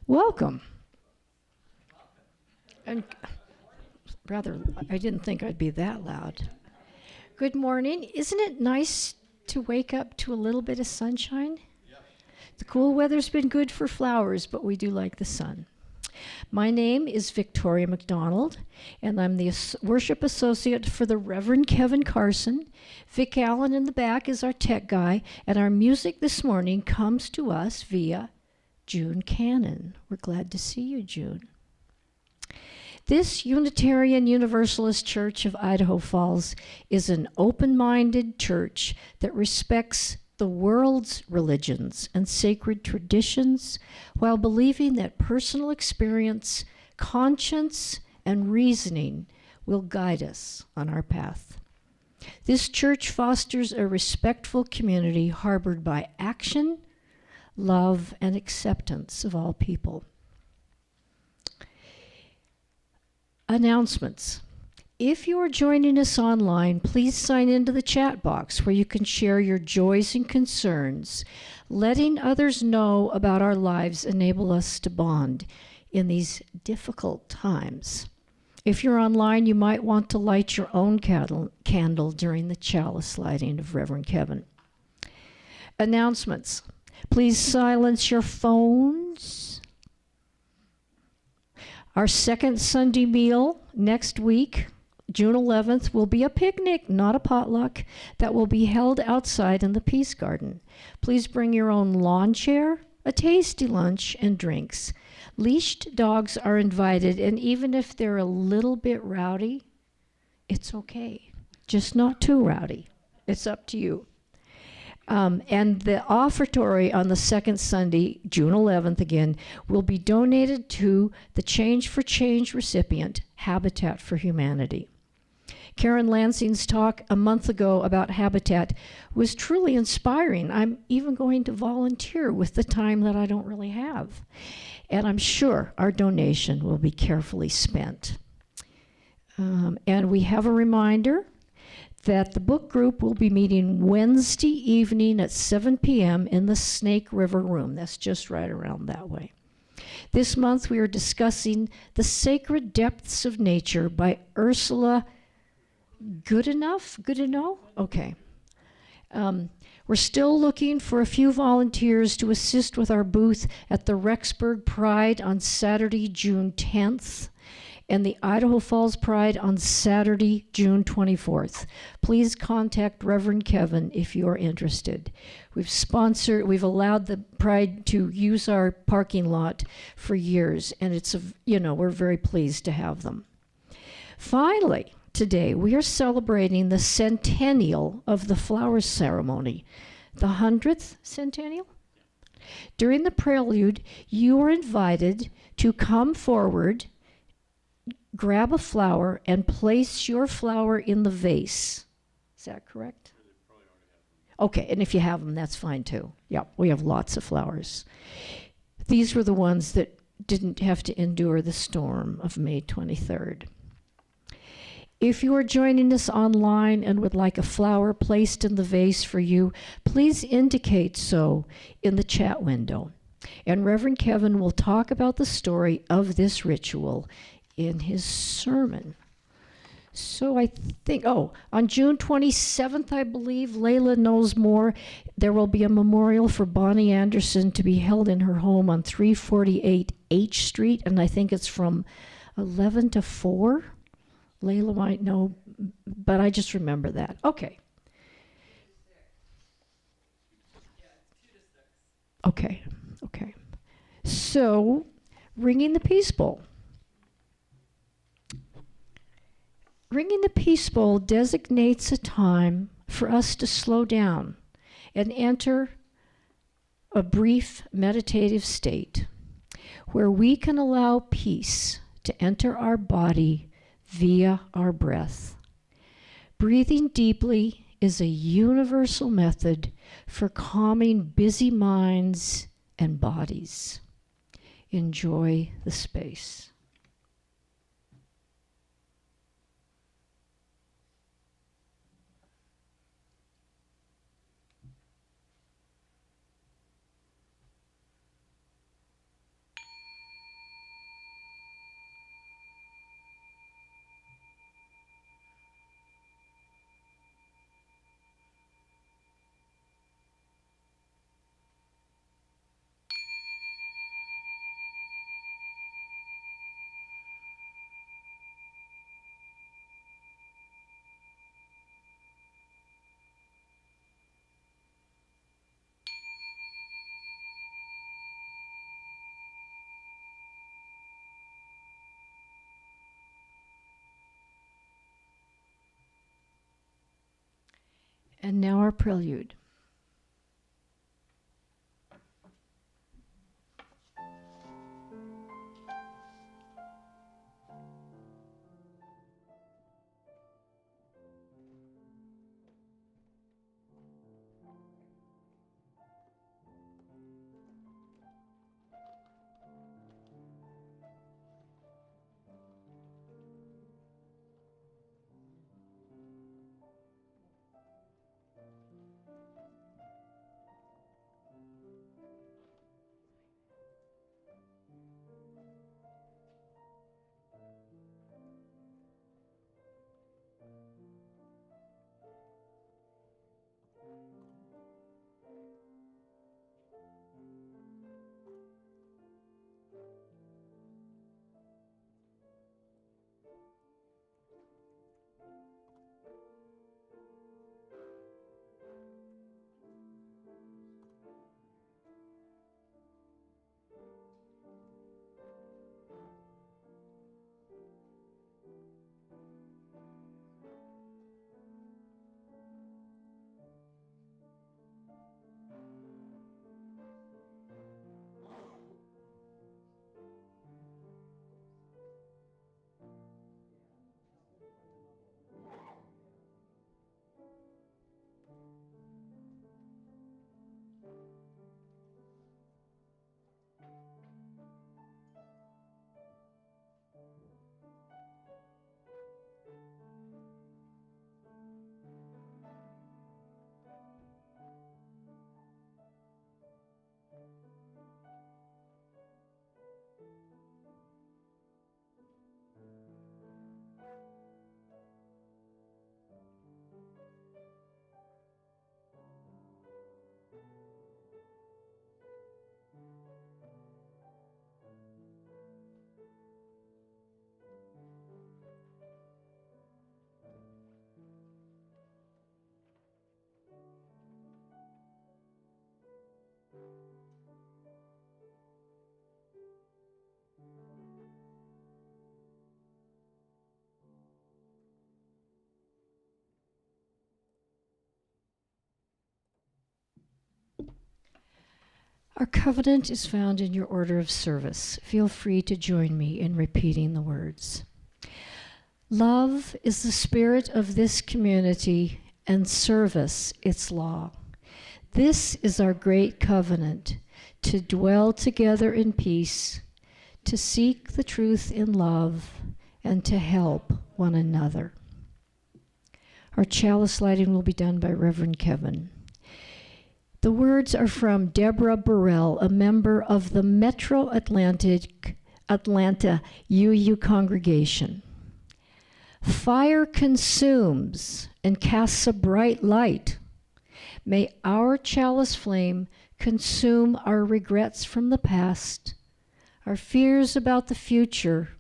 Welcome. And rather, I didn't think I'd be that loud. Good morning. Isn't it nice to wake up to a little bit of sunshine? Yep. The cool weather's been good for flowers, but we do like the sun. My name is Victoria McDonald, and I'm the worship associate for the Reverend Kevin Carson. Vic Allen in the back is our tech guy, and our music this morning comes to us via June Cannon. We're glad to see you, June. This Unitarian Universalist Church of Idaho Falls is an open-minded church that respects the world's religions and sacred traditions while believing that personal experience, conscience, and reasoning will guide us on our path. This church fosters a respectful community harbored by action, love, and acceptance of all people. Announcements. If you are joining us online, please sign into the chat box where you can share your joys and concerns. Letting others know about our lives enable us to bond in these difficult times. If you're online, you might want to light your own candle during the chalice lighting of Reverend Kevin. Announcements. Please silence your phones. Our second Sunday meal next week, June 11th, will be a picnic, not a potluck, that will be held outside in the Peace Garden. Please bring your own lawn chair, a tasty lunch, and drinks. Leashed dogs are invited, and even if they're a little bit rowdy, it's okay. Just not too rowdy. It's up to you. And the offertory on the second Sunday, June 11th again, will be donated to the Change for Change recipient, Habitat for Humanity. Karen Lansing's talk a month ago about Habitat was truly inspiring. I'm even going to volunteer with the time that I don't really have. And I'm sure our donation will be carefully spent. And we have a reminder that the book group will be meeting Wednesday evening at 7 p.m. in the Snake River Room. That's just right around that way. This month we are discussing The Sacred Depths of Nature by Ursula Goodenough? Okay. We're still looking for a few volunteers to assist with our booth at the Rexburg Pride on Saturday, June 10th. And the Idaho Falls Pride on Saturday, June 24th. Please contact Reverend Kevin if you're interested. We've allowed the Pride to use our parking lot for years, and we're very pleased to have them. Finally, today we are celebrating the centennial of the flower ceremony, the 100th centennial. During the prelude, you are invited to come forward, grab a flower, and place your flower in the vase. Is that correct? Okay, and if you have them, that's fine too. Yeah, we have lots of flowers. These were the ones that didn't have to endure the storm of May 23rd. If you are joining us online and would like a flower placed in the vase for you, please indicate so in the chat window. And Reverend Kevin will talk about the story of this ritual in his sermon. So I think, on June 27th, I believe, Layla knows more, there will be a memorial for Bonnie Anderson to be held in her home on 348 H Street, and I think it's from 11 to 4. Layla might know, but I just remember that. Okay. Okay. So, ringing the Peace Bowl. Ringing the Peace Bowl designates a time for us to slow down and enter a brief meditative state where we can allow peace to enter our body via our breath. Breathing deeply is a universal method for calming busy minds and bodies. Enjoy the space. And now our prelude. Our covenant is found in your order of service. Feel free to join me in repeating the words. Love is the spirit of this community, and service its law. This is our great covenant, to dwell together in peace, to seek the truth in love, and to help one another. Our chalice lighting will be done by Reverend Kevin. The words are from Deborah Burrell, a member of the Metro Atlanta UU congregation. Fire consumes and casts a bright light. May our chalice flame consume our regrets from the past, our fears about the future,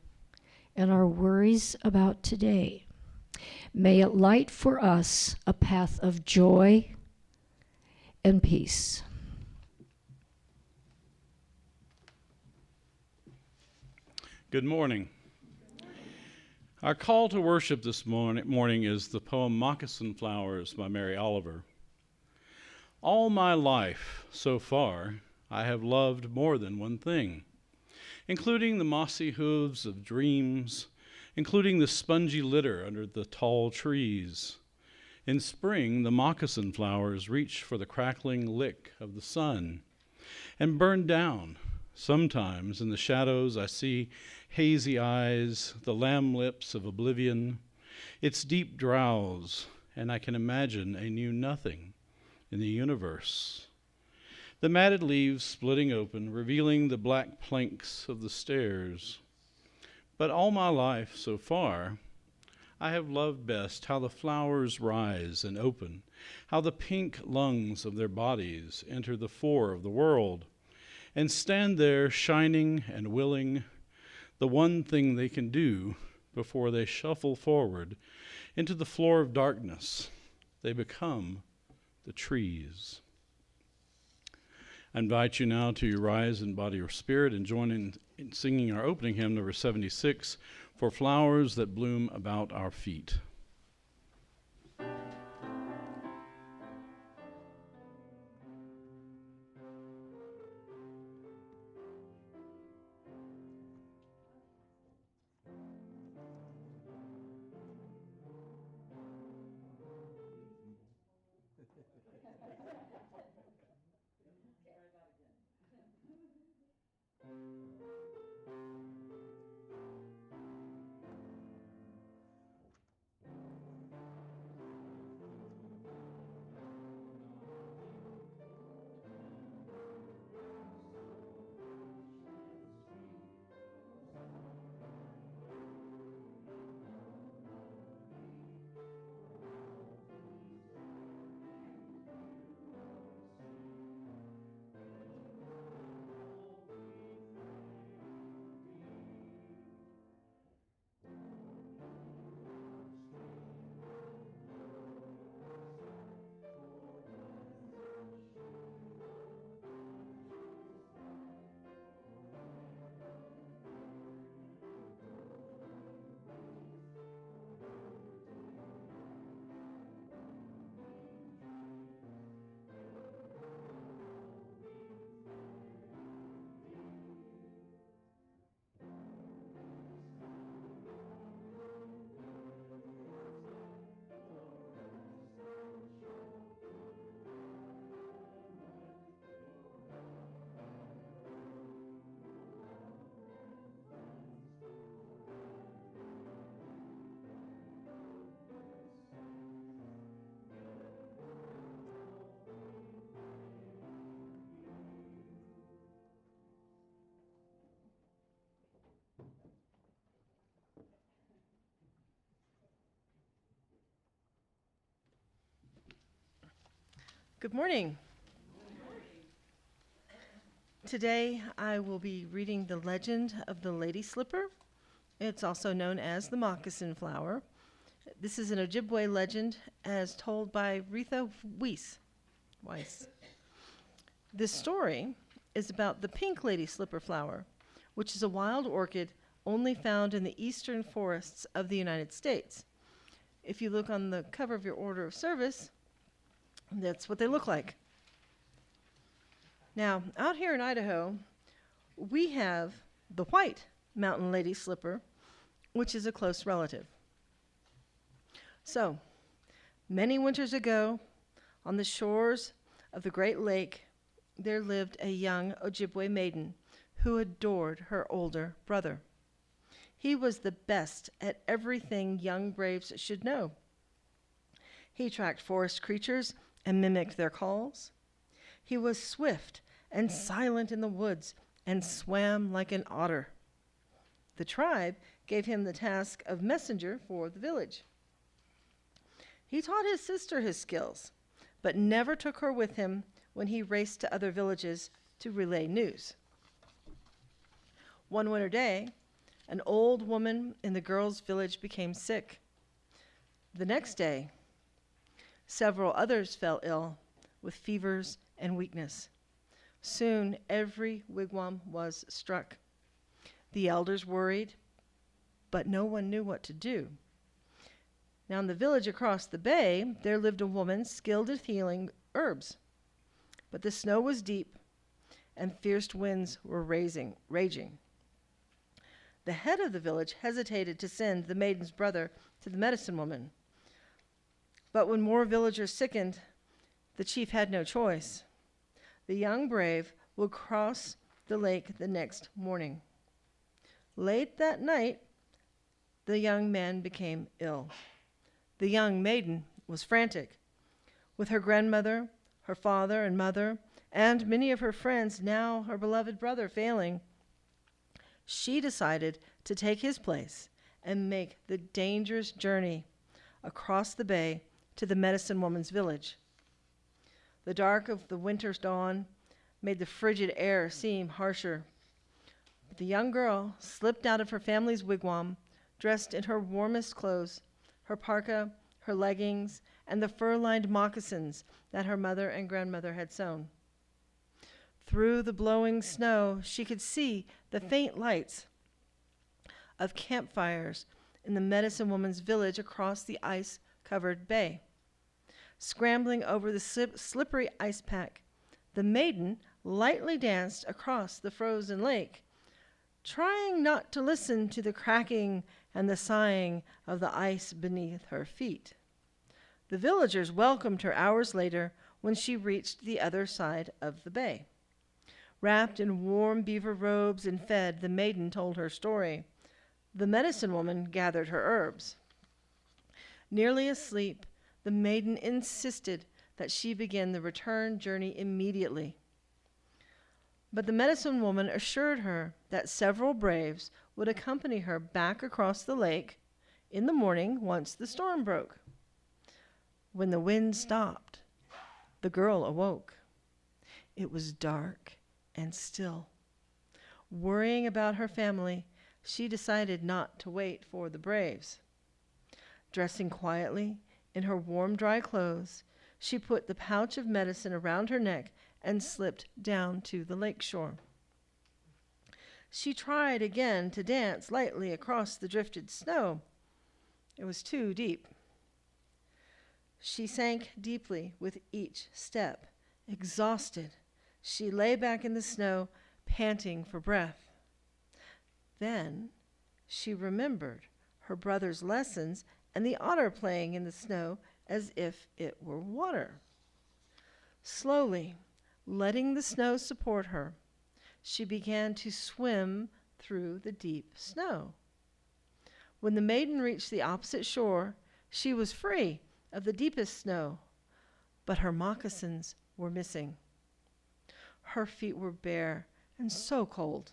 and our worries about today. May it light for us a path of joy and peace. Good morning. Our call to worship this morning is the poem Moccasin Flowers by Mary Oliver. All my life so far, I have loved more than one thing, including the mossy hooves of dreams, including the spongy litter under the tall trees. In spring, the moccasin flowers reach for the crackling lick of the sun and burn down. Sometimes in the shadows I see hazy eyes, the lamb lips of oblivion, its deep drowse, and I can imagine a new nothing in the universe. The matted leaves splitting open, revealing the black planks of the stairs. But all my life so far, I have loved best how the flowers rise and open, how the pink lungs of their bodies enter the fore of the world and stand there shining and willing, the one thing they can do before they shuffle forward into the floor of darkness. They become the trees. I invite you now to rise in body or spirit and join in singing our opening hymn, number 76, For Flowers That Bloom About Our Feet. Good morning. Today I will be reading the legend of the lady slipper. It's also known as the moccasin flower. This is an Ojibwe legend as told by Retha Weiss. This story is about the pink lady slipper flower, which is a wild orchid only found in the eastern forests of the United States. If you look on the cover of your order of service, that's what they look like. Now, out here in Idaho, we have the white mountain lady slipper, which is a close relative. So, many winters ago, on the shores of the Great Lake, there lived a young Ojibwe maiden who adored her older brother. He was the best at everything young braves should know. He tracked forest creatures and mimicked their calls. He was swift and silent in the woods and swam like an otter. The tribe gave him the task of messenger for the village. He taught his sister his skills, but never took her with him when he raced to other villages to relay news. One winter day, an old woman in the girls' village became sick. The next day, several others fell ill with fevers and weakness. Soon every wigwam was struck. The elders worried, but no one knew what to do. Now in the village across the bay, there lived a woman skilled at healing herbs. But the snow was deep, and fierce winds were raging. The head of the village hesitated to send the maiden's brother to the medicine woman. But when more villagers sickened, the chief had no choice. The young brave would cross the lake the next morning. Late that night, the young man became ill. The young maiden was frantic. With her grandmother, her father and mother, and many of her friends, now her beloved brother failing, she decided to take his place and make the dangerous journey across the bay to the medicine woman's village. The dark of the winter's dawn made the frigid air seem harsher. But the young girl slipped out of her family's wigwam, dressed in her warmest clothes, her parka, her leggings, and the fur-lined moccasins that her mother and grandmother had sewn. Through the blowing snow, she could see the faint lights of campfires in the medicine woman's village across the ice-covered bay. Scrambling over the slippery ice pack, the maiden lightly danced across the frozen lake, trying not to listen to the cracking and the sighing of the ice beneath her feet. The villagers welcomed her hours later when she reached the other side of the bay. Wrapped in warm beaver robes and fed, the maiden told her story. The medicine woman gathered her herbs. Nearly asleep, the maiden insisted that she begin the return journey immediately. But the medicine woman assured her that several braves would accompany her back across the lake in the morning once the storm broke. When the wind stopped, the girl awoke. It was dark and still. Worrying about her family, she decided not to wait for the braves. Dressing quietly in her warm, dry clothes, she put the pouch of medicine around her neck and slipped down to the lake shore. She tried again to dance lightly across the drifted snow. It was too deep. She sank deeply with each step. Exhausted, she lay back in the snow, panting for breath. Then she remembered her brother's lessons and the otter playing in the snow as if it were water. Slowly, letting the snow support her, she began to swim through the deep snow. When the maiden reached the opposite shore, she was free of the deepest snow, but her moccasins were missing. Her feet were bare and so cold.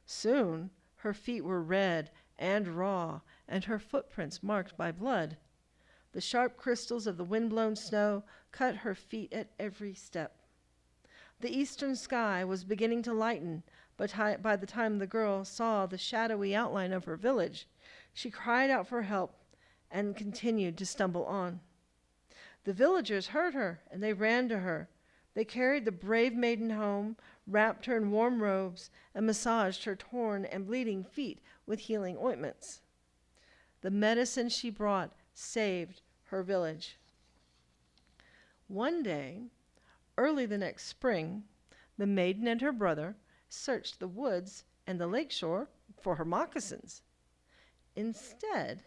Soon, her feet were red and raw, and her footprints marked by blood. The sharp crystals of the wind-blown snow cut her feet at every step. The eastern sky was beginning to lighten, but by the time the girl saw the shadowy outline of her village, she cried out for help and continued to stumble on. The villagers heard her, and they ran to her. They carried the brave maiden home, wrapped her in warm robes, and massaged her torn and bleeding feet with healing ointments. The medicine she brought saved her village. One day, early the next spring, the maiden and her brother searched the woods and the lakeshore for her moccasins. Instead,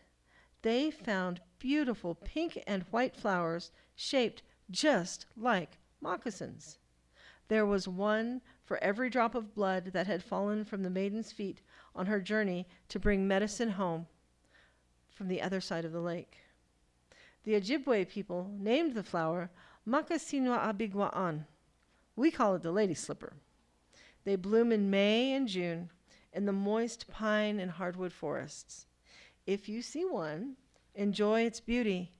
they found beautiful pink and white flowers shaped just like moccasins. There was one for every drop of blood that had fallen from the maiden's feet on her journey to bring medicine home from the other side of the lake. The Ojibwe people named the flower Makasinwa Abigwaan. We call it the lady slipper. They bloom in May and June in the moist pine and hardwood forests. If you see one, enjoy its beauty,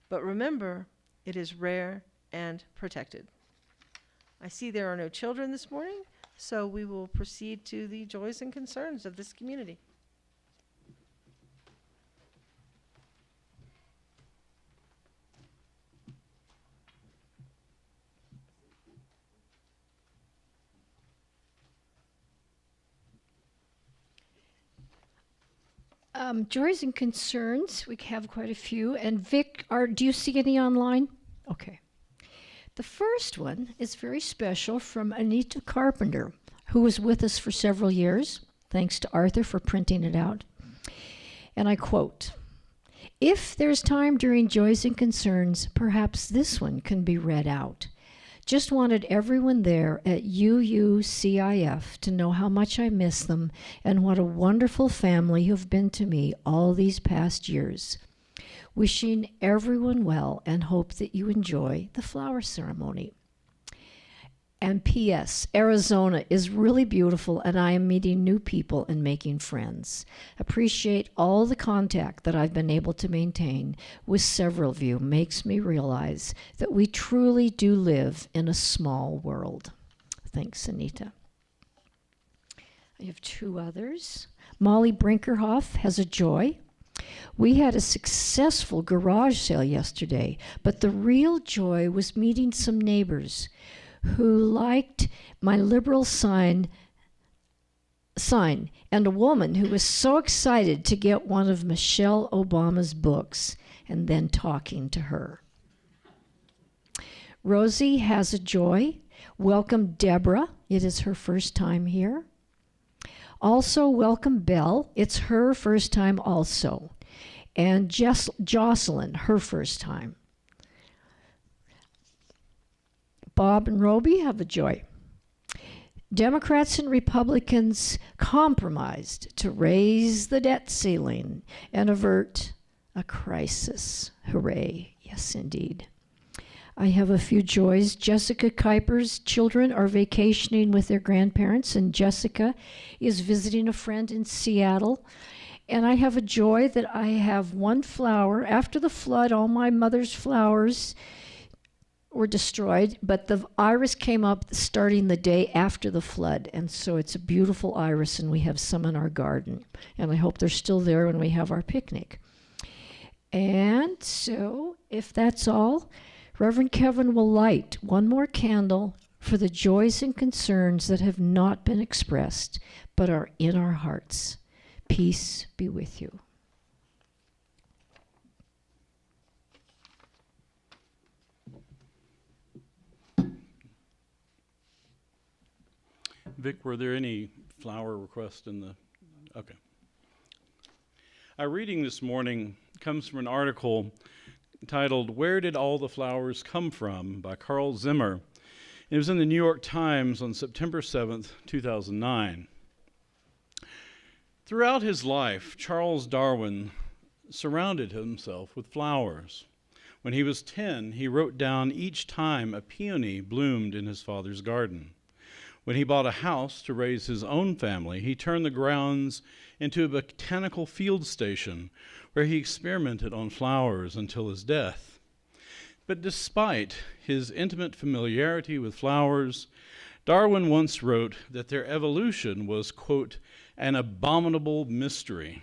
but remember, it is rare and protected. I see there are no children this morning, so we will proceed to the joys and concerns of this community. Joys and concerns, we have quite a few. And Vic, do you see any online? Okay. The first one is very special from Anita Carpenter, who was with us for several years. Thanks to Arthur for printing it out. And I quote, "If there's time during Joys and Concerns, perhaps this one can be read out. Just wanted everyone there at UUCIF to know how much I miss them and what a wonderful family you've been to me all these past years. Wishing everyone well and hope that you enjoy the flower ceremony." And P.S. Arizona is really beautiful and I am meeting new people and making friends. Appreciate all the contact that I've been able to maintain with several of you. Makes me realize that we truly do live in a small world. Thanks, Anita. I have two others. Molly Brinkerhoff has a joy. We had a successful garage sale yesterday, but the real joy was meeting some neighbors who liked my liberal sign, and a woman who was so excited to get one of Michelle Obama's books, and then talking to her. Rosie has a joy. Welcome Deborah. It is her first time here. Also welcome Belle. It's her first time also. And Jocelyn, her first time. Bob and Roby have a joy. Democrats and Republicans compromised to raise the debt ceiling and avert a crisis. Hooray. Yes, indeed. I have a few joys. Jessica Kuiper's children are vacationing with their grandparents, and Jessica is visiting a friend in Seattle. And I have a joy that I have one flower. After the flood, all my mother's flowers were destroyed, but the iris came up starting the day after the flood. And so it's a beautiful iris, and we have some in our garden. And I hope they're still there when we have our picnic. And so, if that's all, Reverend Kevin will light one more candle for the joys and concerns that have not been expressed, but are in our hearts. Peace be with you. Vic, were there any flower requests in the... Okay. Our reading this morning comes from an article titled, "Where Did All the Flowers Come From?" by Carl Zimmer. It was in the New York Times on September 7th, 2009. Throughout his life, Charles Darwin surrounded himself with flowers. When he was 10, he wrote down each time a peony bloomed in his father's garden. When he bought a house to raise his own family, he turned the grounds into a botanical field station where he experimented on flowers until his death. But despite his intimate familiarity with flowers, Darwin once wrote that their evolution was, quote, an abominable mystery.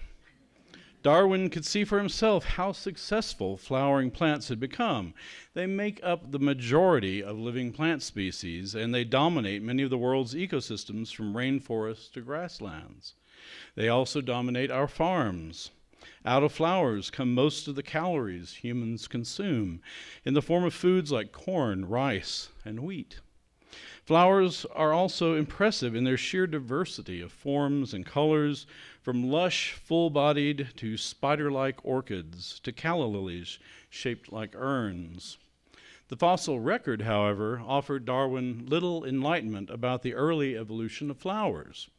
Darwin could see for himself how successful flowering plants had become. They make up the majority of living plant species, and they dominate many of the world's ecosystems from rainforests to grasslands. They also dominate our farms. Out of flowers come most of the calories humans consume in the form of foods like corn, rice, and wheat. Flowers are also impressive in their sheer diversity of forms and colors, from lush, full-bodied to spider-like orchids to calla lilies shaped like urns. The fossil record, however, offered Darwin little enlightenment about the early evolution of flowers.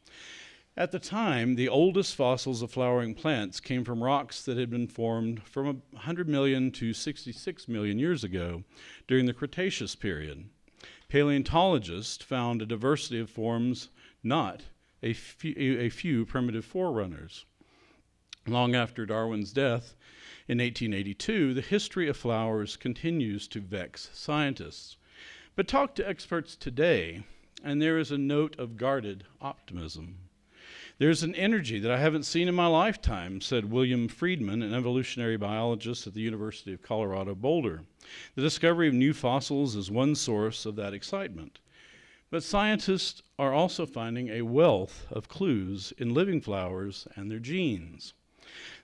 At the time, the oldest fossils of flowering plants came from rocks that had been formed from 100 million to 66 million years ago during the Cretaceous period. Paleontologists found a diversity of forms, not a few primitive forerunners. Long after Darwin's death in 1882, the history of flowers continues to vex scientists. But talk to experts today, and there is a note of guarded optimism. "There's an energy that I haven't seen in my lifetime," said William Friedman, an evolutionary biologist at the University of Colorado Boulder. The discovery of new fossils is one source of that excitement. But scientists are also finding a wealth of clues in living flowers and their genes.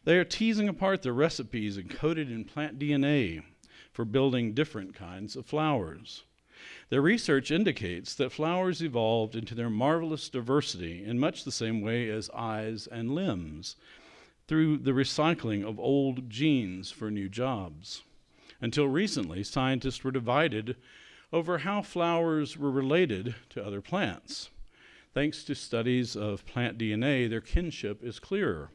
They are teasing apart the recipes encoded in plant DNA for building different kinds of flowers. Their research indicates that flowers evolved into their marvelous diversity in much the same way as eyes and limbs, through the recycling of old genes for new jobs. Until recently, scientists were divided over how flowers were related to other plants. Thanks to studies of plant DNA, their kinship is clearer.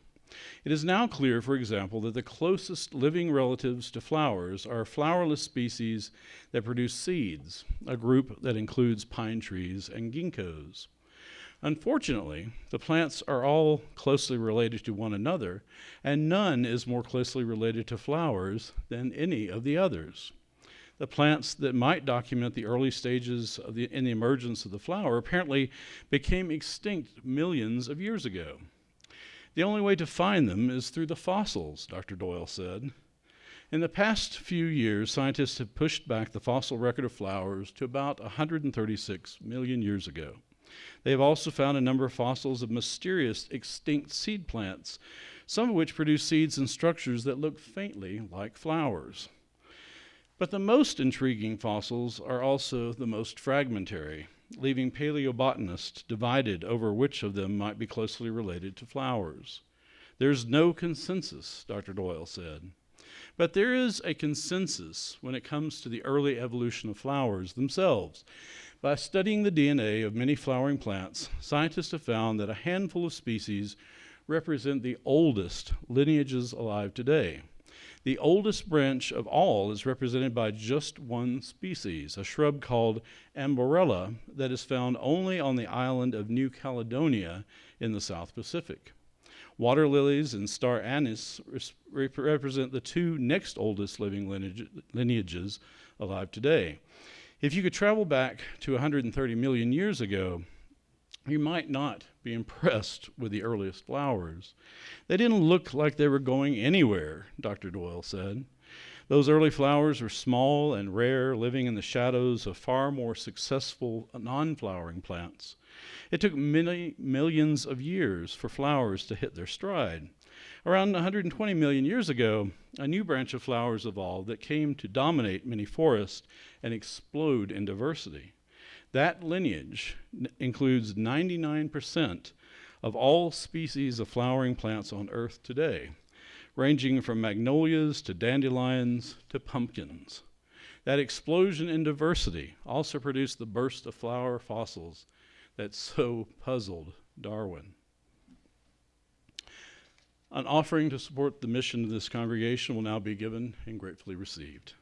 It is now clear, for example, that the closest living relatives to flowers are flowerless species that produce seeds, a group that includes pine trees and ginkgos. Unfortunately, the plants are all closely related to one another, and none is more closely related to flowers than any of the others. The plants that might document the early stages in the emergence of the flower apparently became extinct millions of years ago. The only way to find them is through the fossils, Dr. Doyle said. In the past few years, scientists have pushed back the fossil record of flowers to about 136 million years ago. They have also found a number of fossils of mysterious extinct seed plants, some of which produce seeds and structures that look faintly like flowers. But the most intriguing fossils are also the most fragmentary, leaving paleobotanists divided over which of them might be closely related to flowers. There's no consensus, Dr. Doyle said. But there is a consensus when it comes to the early evolution of flowers themselves. By studying the DNA of many flowering plants, scientists have found that a handful of species represent the oldest lineages alive today. The oldest branch of all is represented by just one species, a shrub called Amborella that is found only on the island of New Caledonia in the South Pacific. Water lilies and star anise represent the two next oldest living lineages alive today. If you could travel back to 130 million years ago, you might not be impressed with the earliest flowers. They didn't look like they were going anywhere, Dr. Doyle said. Those early flowers were small and rare, living in the shadows of far more successful non-flowering plants. It took many millions of years for flowers to hit their stride. Around 120 million years ago, a new branch of flowers evolved that came to dominate many forests and explode in diversity. That lineage includes 99% of all species of flowering plants on Earth today, ranging from magnolias to dandelions to pumpkins. That explosion in diversity also produced the burst of flower fossils that so puzzled Darwin. An offering to support the mission of this congregation will now be given and gratefully received.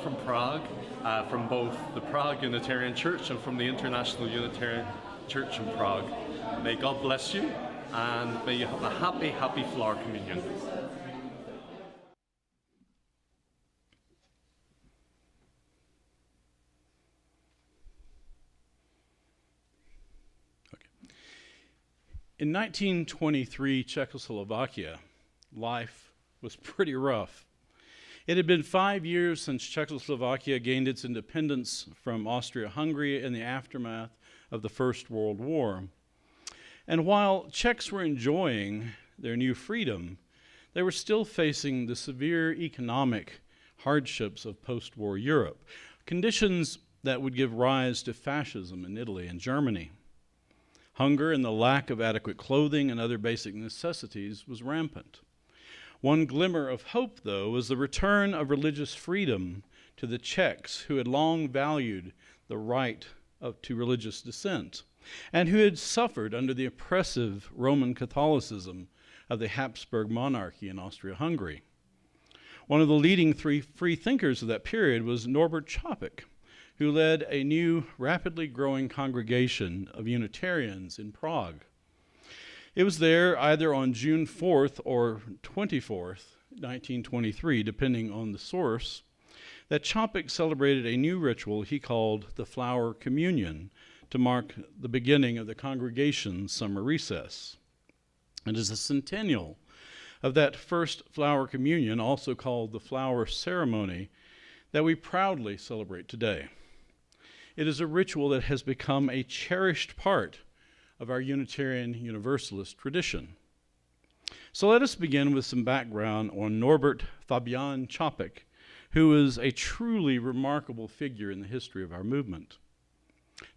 From Prague, from both the Prague Unitarian Church and from the International Unitarian Church in Prague. May God bless you, and may you have a happy, happy flower communion. In 1923 Czechoslovakia, life was pretty rough. It had been 5 years since Czechoslovakia gained its independence from Austria-Hungary in the aftermath of the First World War. And while Czechs were enjoying their new freedom, they were still facing the severe economic hardships of post-war Europe, conditions that would give rise to fascism in Italy and Germany. Hunger and the lack of adequate clothing and other basic necessities was rampant. One glimmer of hope, though, was the return of religious freedom to the Czechs who had long valued the right to religious dissent and who had suffered under the oppressive Roman Catholicism of the Habsburg monarchy in Austria-Hungary. One of the leading free thinkers of that period was Norbert Čapek, who led a new, rapidly growing congregation of Unitarians in Prague. It was there either on June 4th or 24th, 1923, depending on the source, that Čapek celebrated a new ritual he called the Flower Communion to mark the beginning of the congregation's summer recess. It is a centennial of that first flower communion, also called the flower ceremony, that we proudly celebrate today. It is a ritual that has become a cherished part of our Unitarian Universalist tradition. So let us begin with some background on Norbert Čapek, who is a truly remarkable figure in the history of our movement.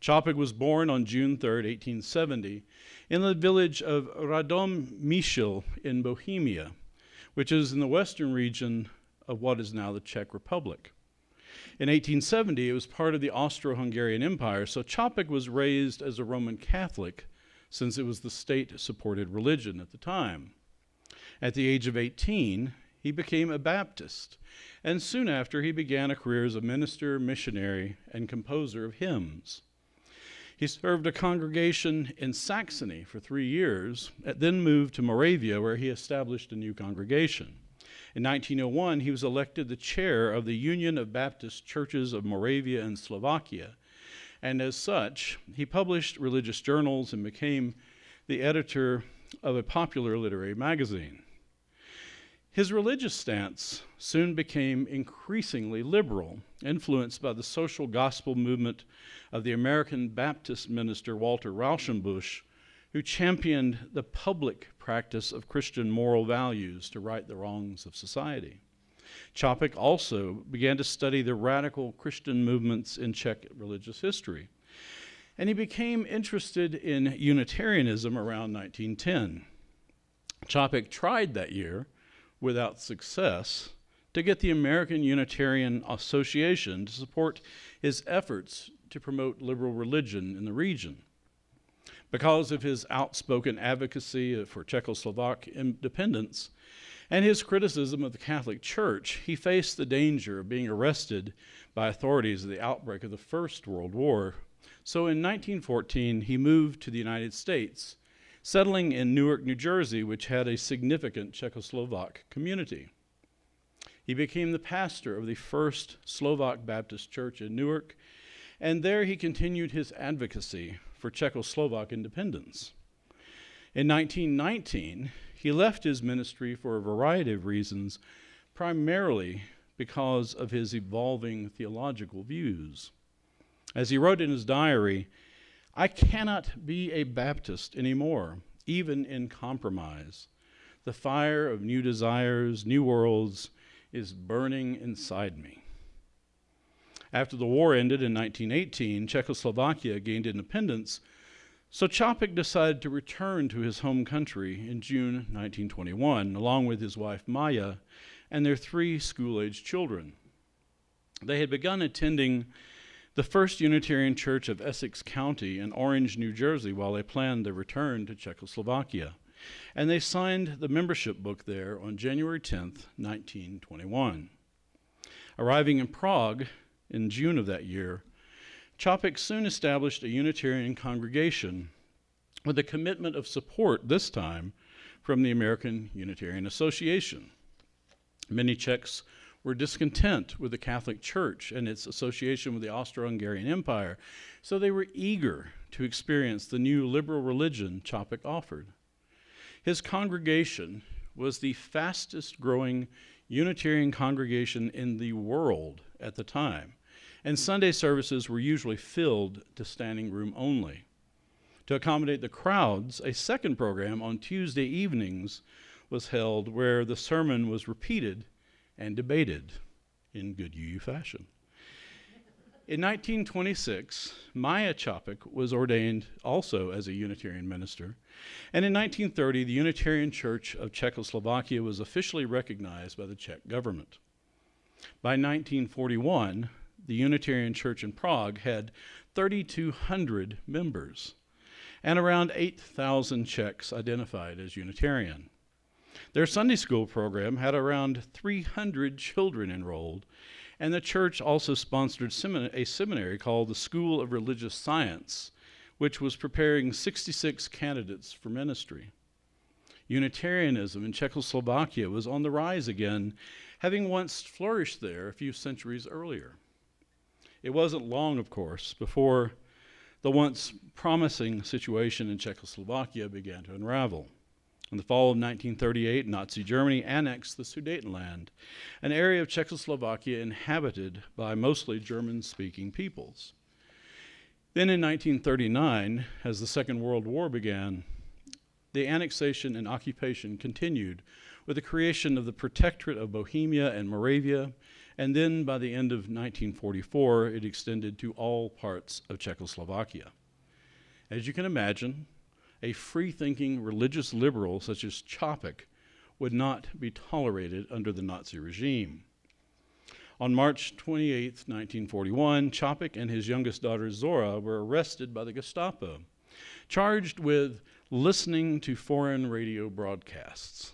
Čapek was born on June 3, 1870, in the village of Radomyšl in Bohemia, which is in the western region of what is now the Czech Republic. In 1870, it was part of the Austro-Hungarian Empire, so Čapek was raised as a Roman Catholic, since it was the state-supported religion at the time. At the age of 18, he became a Baptist, and soon after he began a career as a minister, missionary, and composer of hymns. He served a congregation in Saxony for 3 years, and then moved to Moravia, where he established a new congregation. In 1901, he was elected the chair of the Union of Baptist Churches of Moravia and Slovakia, and as such, he published religious journals and became the editor of a popular literary magazine. His religious stance soon became increasingly liberal, influenced by the social gospel movement of the American Baptist minister Walter Rauschenbusch, who championed the public practice of Christian moral values to right the wrongs of society. Čapek also began to study the radical Christian movements in Czech religious history, and he became interested in Unitarianism around 1910. Čapek tried that year, without success, to get the American Unitarian Association to support his efforts to promote liberal religion in the region. Because of his outspoken advocacy for Czechoslovak independence and his criticism of the Catholic Church, he faced the danger of being arrested by authorities at the outbreak of the First World War. So in 1914, he moved to the United States, settling in Newark, New Jersey, which had a significant Czechoslovak community. He became the pastor of the First Slovak Baptist Church in Newark, and there he continued his advocacy for Czechoslovak independence. In 1919, he left his ministry for a variety of reasons, primarily because of his evolving theological views. As he wrote in his diary, "I cannot be a Baptist anymore, even in compromise. The fire of new desires, new worlds, is burning inside me." After the war ended in 1918, Czechoslovakia gained independence, so Čapek decided to return to his home country in June 1921, along with his wife Maya and their 3 school-aged children. They had begun attending the First Unitarian Church of Essex County in Orange, New Jersey, while they planned their return to Czechoslovakia, and they signed the membership book there on January 10th, 1921. Arriving in Prague in June of that year, Čapek soon established a Unitarian congregation with a commitment of support, this time, from the American Unitarian Association. Many Czechs were discontent with the Catholic Church and its association with the Austro-Hungarian Empire, so they were eager to experience the new liberal religion Čapek offered. His congregation was the fastest growing Unitarian congregation in the world at the time, and Sunday services were usually filled to standing room only. To accommodate the crowds, a second program on Tuesday evenings was held where the sermon was repeated and debated in good UU fashion. In 1926, Maya Čapek was ordained also as a Unitarian minister, and in 1930, the Unitarian Church of Czechoslovakia was officially recognized by the Czech government. By 1941, the Unitarian Church in Prague had 3,200 members, and around 8,000 Czechs identified as Unitarian. Their Sunday school program had around 300 children enrolled, and the church also sponsored a seminary called the School of Religious Science, which was preparing 66 candidates for ministry. Unitarianism in Czechoslovakia was on the rise again, having once flourished there a few centuries earlier. It wasn't long, of course, before the once promising situation in Czechoslovakia began to unravel. In the fall of 1938, Nazi Germany annexed the Sudetenland, an area of Czechoslovakia inhabited by mostly German-speaking peoples. Then in 1939, as the Second World War began, the annexation and occupation continued with the creation of the Protectorate of Bohemia and Moravia, and then by the end of 1944, it extended to all parts of Czechoslovakia. As you can imagine, a free-thinking religious liberal such as Čapek would not be tolerated under the Nazi regime. On March 28, 1941, Čapek and his youngest daughter Zora were arrested by the Gestapo, charged with listening to foreign radio broadcasts.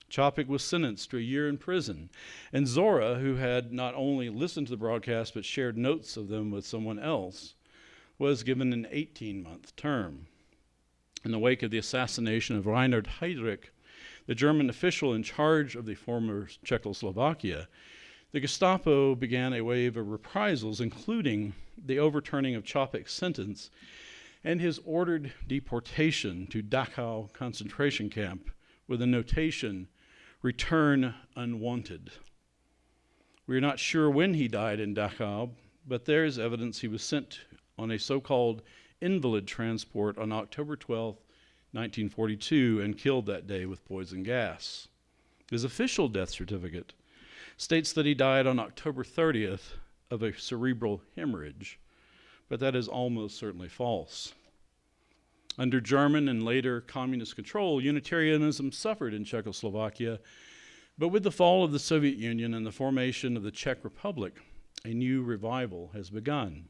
Čapek was sentenced to a year in prison, and Zora, who had not only listened to the broadcast but shared notes of them with someone else, was given an 18-month term. In the wake of the assassination of Reinhard Heydrich, the German official in charge of the former Czechoslovakia, the Gestapo began a wave of reprisals, including the overturning of Čapek's sentence and his ordered deportation to Dachau concentration camp with a notation, "Return unwanted." We are not sure when he died in Dachau, but there is evidence he was sent on a so-called invalid transport on October 12, 1942, and killed that day with poison gas. His official death certificate states that he died on October 30th of a cerebral hemorrhage, but that is almost certainly false. Under German and later communist control, Unitarianism suffered in Czechoslovakia, but with the fall of the Soviet Union and the formation of the Czech Republic, a new revival has begun.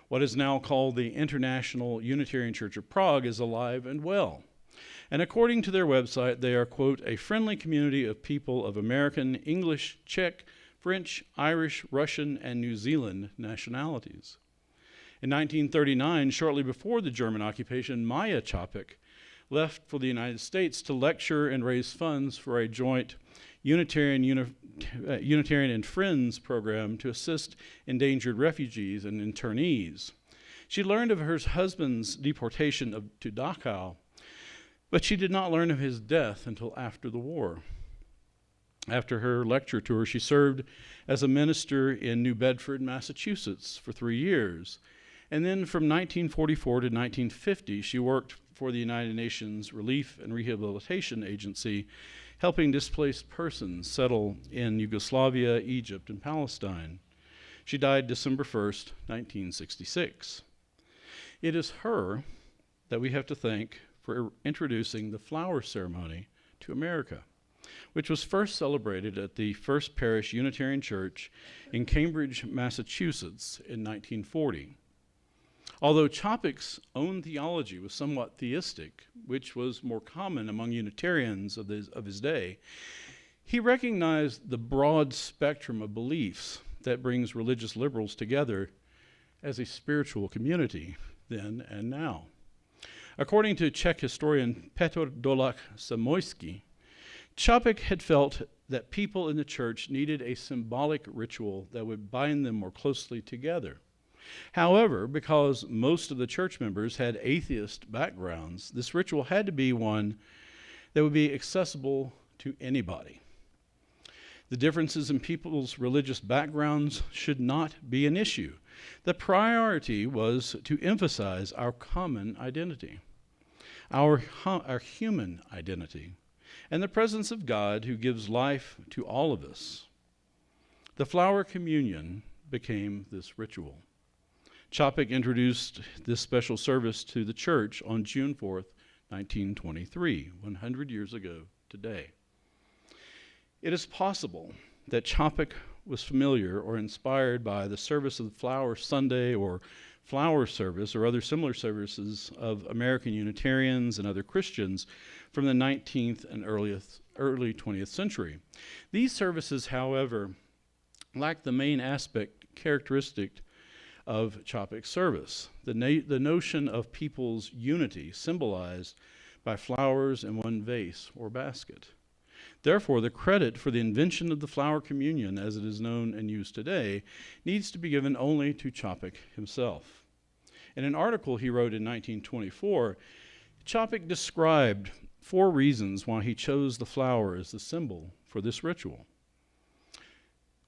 What is now called the International Unitarian Church of Prague is alive and well. And according to their website, they are, quote, a friendly community of people of American, English, Czech, French, Irish, Russian, and New Zealand nationalities. In 1939, shortly before the German occupation, Maya Čapek left for the United States to lecture and raise funds for a joint Unitarian and Friends program to assist endangered refugees and internees. She learned of her husband's deportation to Dachau, but she did not learn of his death until after the war. After her lecture tour, she served as a minister in New Bedford, Massachusetts for 3 years. And then from 1944 to 1950, she worked for the United Nations Relief and Rehabilitation Agency, helping displaced persons settle in Yugoslavia, Egypt, and Palestine. She died December 1st, 1966. It is her that we have to thank for introducing the flower ceremony to America, which was first celebrated at the First Parish Unitarian Church in Cambridge, Massachusetts in 1940. Although Čapek's own theology was somewhat theistic, which was more common among Unitarians of his day, he recognized the broad spectrum of beliefs that brings religious liberals together as a spiritual community then and now. According to Czech historian Petr Dolach-Samojský, Čapek had felt that people in the church needed a symbolic ritual that would bind them more closely together. However, because most of the church members had atheist backgrounds, this ritual had to be one that would be accessible to anybody. The differences in people's religious backgrounds should not be an issue. The priority was to emphasize our common identity, our human identity, and the presence of God who gives life to all of us. The flower communion became this ritual. Čapek introduced this special service to the church on June 4th, 1923, 100 years ago today. It is possible that Čapek was familiar or inspired by the service of the Flower Sunday or Flower Service or other similar services of American Unitarians and other Christians from the 19th and early 20th century. These services, however, lack the main characteristic of Čapek's service, the notion of people's unity symbolized by flowers in one vase or basket. Therefore, the credit for the invention of the flower communion, as it is known and used today, needs to be given only to Čapek himself. In an article he wrote in 1924, Čapek described 4 reasons why he chose the flower as the symbol for this ritual.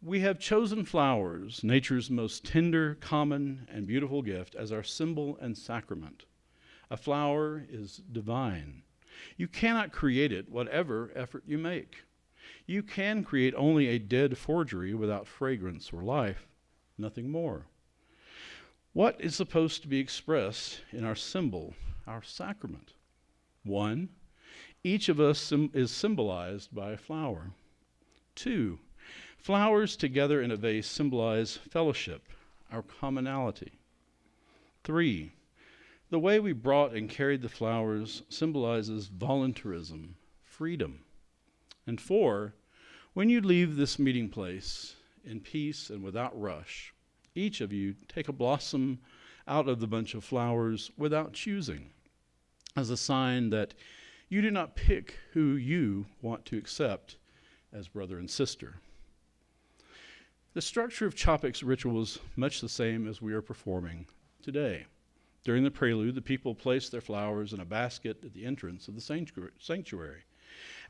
We have chosen flowers, nature's most tender, common, and beautiful gift, as our symbol and sacrament. A flower is divine. You cannot create it, whatever effort you make. You can create only a dead forgery without fragrance or life, nothing more. What is supposed to be expressed in our symbol, our sacrament? 1, each of us is symbolized by a flower. 2, flowers together in a vase symbolize fellowship, our commonality. 3, the way we brought and carried the flowers symbolizes voluntarism, freedom. And 4, when you leave this meeting place in peace and without rush, each of you take a blossom out of the bunch of flowers without choosing, as a sign that you do not pick who you want to accept as brother and sister. The structure of Čapek's ritual is much the same as we are performing today. During the prelude, the people placed their flowers in a basket at the entrance of the sanctuary.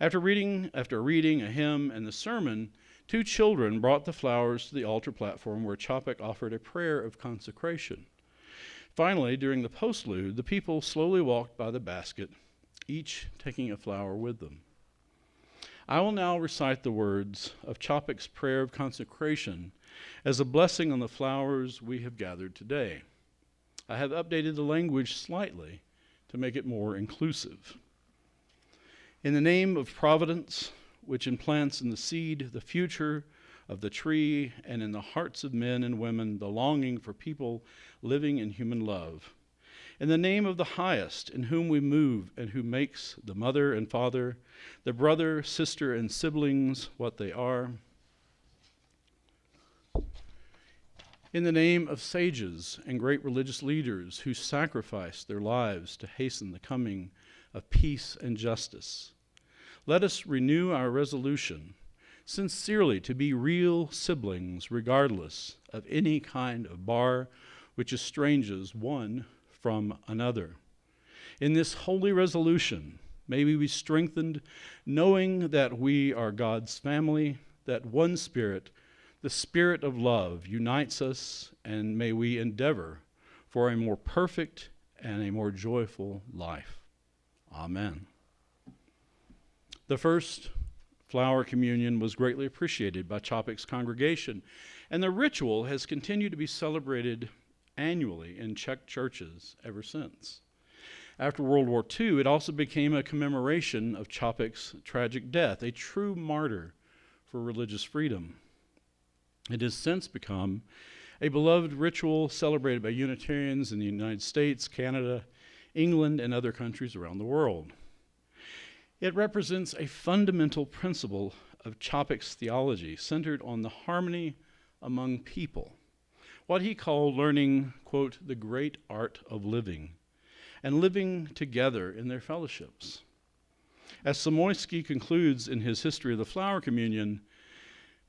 After reading a hymn and the sermon, 2 children brought the flowers to the altar platform where Čapek offered a prayer of consecration. Finally, during the postlude, the people slowly walked by the basket, each taking a flower with them. I will now recite the words of Čapek's prayer of consecration as a blessing on the flowers we have gathered today. I have updated the language slightly to make it more inclusive. In the name of Providence, which implants in the seed the future of the tree, and in the hearts of men and women the longing for people living in human love. In the name of the highest, in whom we move and who makes the mother and father, the brother, sister, and siblings what they are. In the name of sages and great religious leaders who sacrificed their lives to hasten the coming of peace and justice, let us renew our resolution sincerely to be real siblings regardless of any kind of bar which estranges one from another. In this holy resolution, may we be strengthened, knowing that we are God's family, that one Spirit, the Spirit of love, unites us, and may we endeavor for a more perfect and a more joyful life. Amen. The first flower communion was greatly appreciated by Čapek's congregation, and the ritual has continued to be celebrated annually in Czech churches ever since. After World War II, it also became a commemoration of Čapek's tragic death, a true martyr for religious freedom. It has since become a beloved ritual celebrated by Unitarians in the United States, Canada, England, and other countries around the world. It represents a fundamental principle of Čapek's theology centered on the harmony among people, what he called learning, quote, the great art of living, and living together in their fellowships. As Samoyski concludes in his History of the Flower Communion,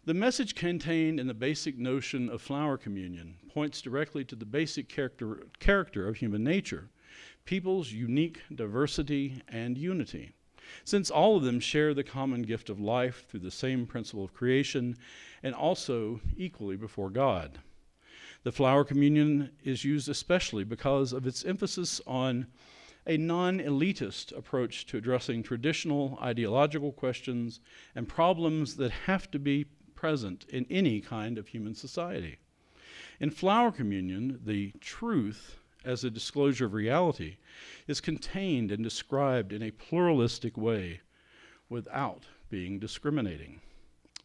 the message contained in the basic notion of flower communion points directly to the basic character of human nature, people's unique diversity and unity, since all of them share the common gift of life through the same principle of creation and also equally before God. The flower communion is used especially because of its emphasis on a non-elitist approach to addressing traditional ideological questions and problems that have to be present in any kind of human society. In flower communion, the truth as a disclosure of reality is contained and described in a pluralistic way without being discriminating.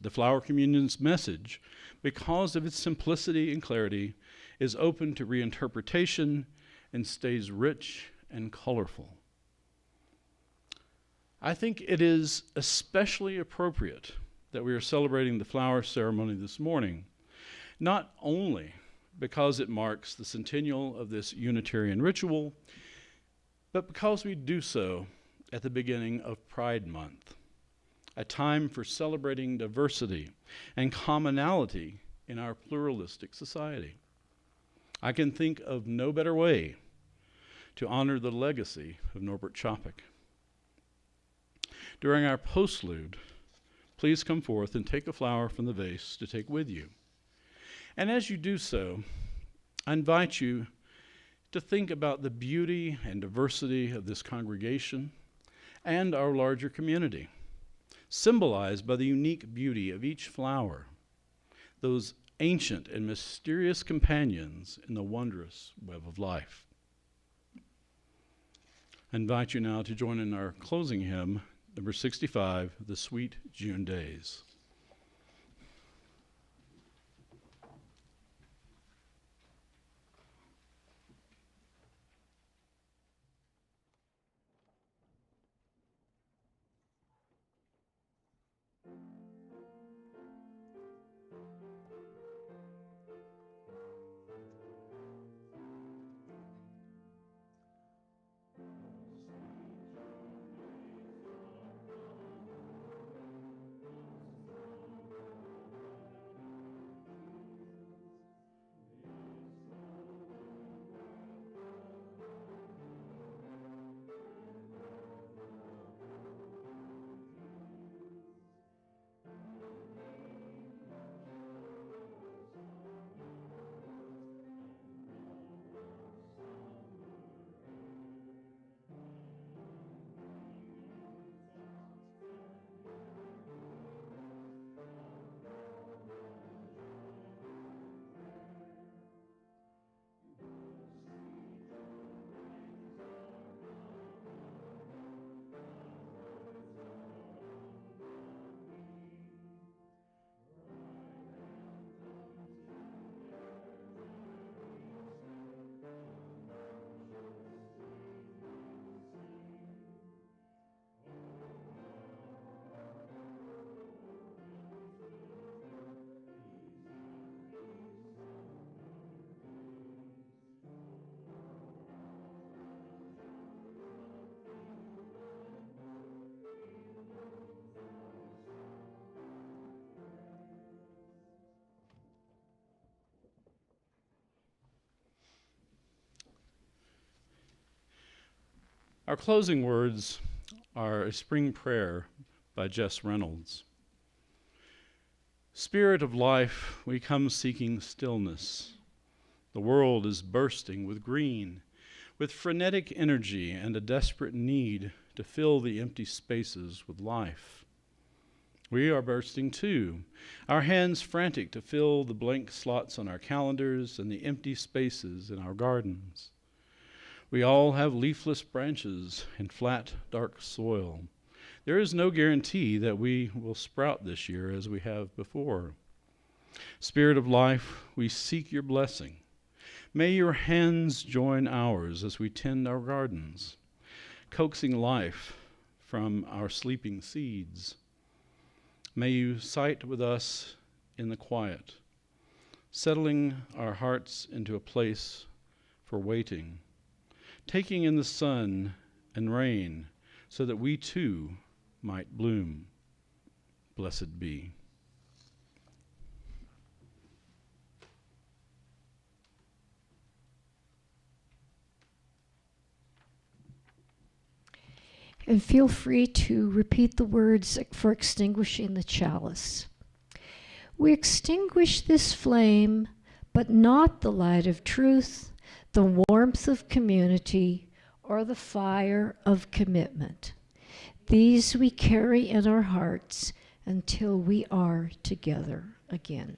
The flower communion's message, because of its simplicity and clarity, is open to reinterpretation and stays rich and colorful. I think it is especially appropriate that we are celebrating the flower ceremony this morning, not only because it marks the centennial of this Unitarian ritual, but because we do so at the beginning of Pride Month, a time for celebrating diversity and commonality in our pluralistic society. I can think of no better way to honor the legacy of Norbert Čapek. During our postlude, please come forth and take a flower from the vase to take with you. And as you do so, I invite you to think about the beauty and diversity of this congregation and our larger community, symbolized by the unique beauty of each flower, those ancient and mysterious companions in the wondrous web of life. I invite you now to join in our closing hymn, number 65, The Sweet June Days. Our closing words are a spring prayer by Jess Reynolds. Spirit of life, we come seeking stillness. The world is bursting with green, with frenetic energy and a desperate need to fill the empty spaces with life. We are bursting too, our hands frantic to fill the blank slots on our calendars and the empty spaces in our gardens. We all have leafless branches and flat, dark soil. There is no guarantee that we will sprout this year as we have before. Spirit of life, we seek your blessing. May your hands join ours as we tend our gardens, coaxing life from our sleeping seeds. May you sight with us in the quiet, settling our hearts into a place for waiting, taking in the sun and rain so that we too might bloom. Blessed be. And feel free to repeat the words for extinguishing the chalice. We extinguish this flame, but not the light of truth, the warmth of community, or the fire of commitment. These we carry in our hearts until we are together again.